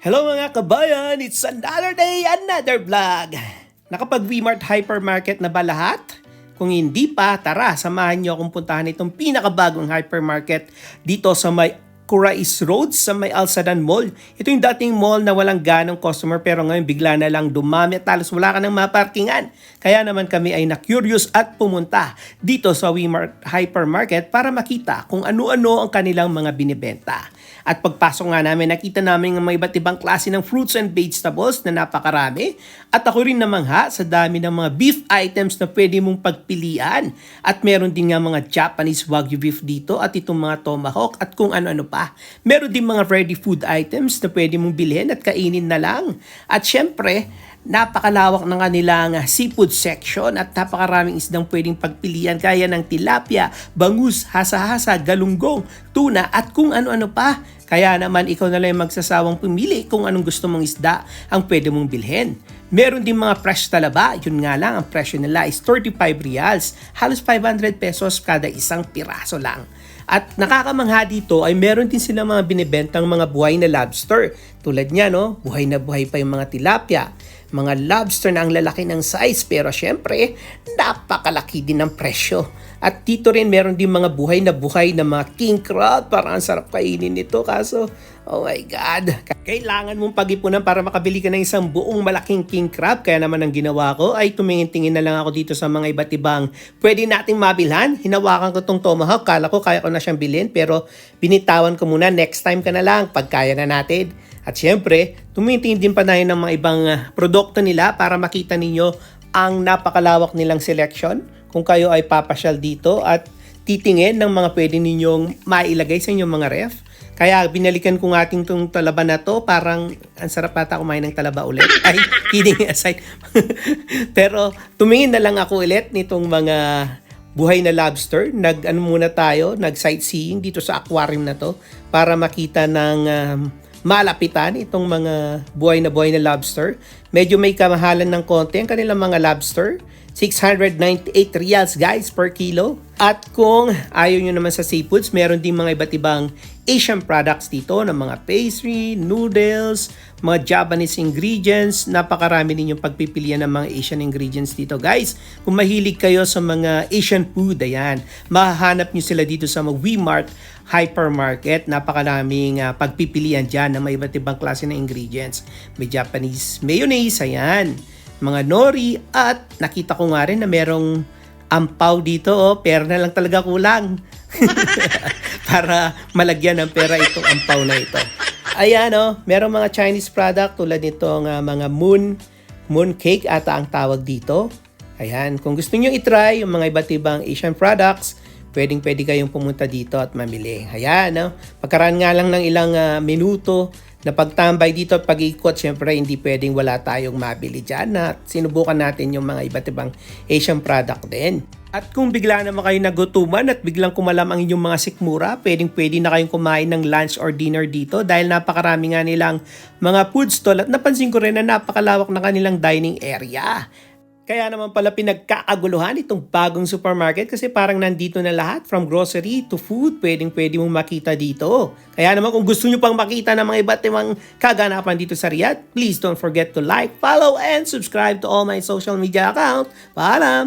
Hello mga kabayan! It's another day, another vlog! Nakapag-Wmart Hypermarket na ba lahat? Kung hindi pa, tara, samahan niyo akong puntahan itong pinakabagong hypermarket dito sa may Corais Road sa may Alsadan Mall. Ito yung dating mall na walang ganong customer pero ngayon bigla na lang dumami at talos wala ka ng maparkingan. Kaya naman kami ay na-curious at pumunta dito sa Wmart Hypermarket para makita kung ano-ano ang kanilang mga binibenta. At pagpasok nga namin, nakita namin ng mga iba't ibang klase ng fruits and vegetables na napakarami. At ako rin namangha sa dami ng mga beef items na pwede mong pagpilian. At meron din nga mga Japanese Wagyu beef dito at itong mga tomahawk at kung ano-ano pa. Meron din mga ready food items na pwede mong bilhin at kainin na lang. At syempre, napakalawak ng kanilang seafood section at napakaraming isdang pwedeng pagpilian kaya ng tilapia, bangus, hasa-hasa, galunggong, tuna at kung ano-ano pa. Kaya naman ikaw na lang magsasawang pumili kung anong gusto mong isda ang pwede mong bilhin. Meron din mga fresh talaba, yun nga lang ang presyo nila is 35 reals, halos 500 pesos kada isang piraso lang. At nakakamangha dito ay meron din sila mga binibentang mga buhay na lobster. Tulad niya, no? Buhay na buhay pa yung mga tilapia. Mga lobster na ang lalaki ng size pero syempre napakalaki din ng presyo. At dito rin meron din mga buhay na mga king crab. Parang ang sarap kainin nito kaso oh my god. Kailangan mong pag-ipunan para makabili ka ng isang buong malaking king crab. Kaya naman ang ginawa ko ay tumingin-tingin na lang ako dito sa mga iba't ibang pwede nating mabilhan. Hinawakan ko tong tomahawk. Kala ko kaya ko na siyang bilhin pero binitawan ko muna. Next time ka na lang pag kaya na natin. At syempre, tumitingin din pa tayo ng mga ibang produkto nila para makita ninyo ang napakalawak nilang selection kung kayo ay papasyal dito at titingin ng mga pwede ninyong mailagay sa inyong mga ref. Kaya binalikan ko nga ating itong talaba na to, parang ang sarap ata kumain ng talaba ulit. Ay, kidding aside. Pero tumingin na lang ako ulit nitong mga buhay na lobster. Nag-sightseeing dito sa aquarium na to para makita ng malapitan itong mga buhay na lobster. Medyo may kamahalan ng konti ang kanilang mga lobster. 698 reals guys per kilo. At kung ayaw nyo naman sa seafoods, meron din mga iba't ibang Asian products dito ng mga pastry, noodles, mga Japanese ingredients. Napakarami ninyong pagpipilian ng mga Asian ingredients dito guys. Kung mahilig kayo sa mga Asian food, ayan, mahahanap nyo sila dito sa mga Wmart Hypermarket. Napakaraming pagpipilian dyan ng mga iba't ibang klase ng ingredients. May Japanese mayonnaise, ayan, mga nori at nakita ko nga rin na merong ampaw dito, pera na lang talaga kulang para malagyan ng pera itong ampaw na ito. Ayan merong mga Chinese product tulad nitong mga moon cake ata ang tawag dito. Ayan, kung gusto niyo i-try yung mga iba't ibang Asian products, pwede kayong pumunta dito at mamili. Ayan, pagkaraan nga lang ng ilang minuto na pagtambay dito at pag-ikot, syempre hindi pwedeng wala tayong mabili dyan at sinubukan natin yung mga iba't ibang Asian product din. At kung bigla naman kayo nagutuman at biglang kumalam ang inyong mga sikmura, pwede na kayong kumain ng lunch or dinner dito dahil napakarami nga nilang mga food stall at napansin ko rin na napakalawak na kanilang dining area. Kaya naman pala pinagkakaguluhan itong bagong supermarket kasi parang nandito na lahat from grocery to food, pwede mong makita dito. Kaya naman kung gusto nyo pang makita ng mga iba't ibang kaganapan dito sa Riyadh, please don't forget to like, follow, and subscribe to all my social media account. Paalam!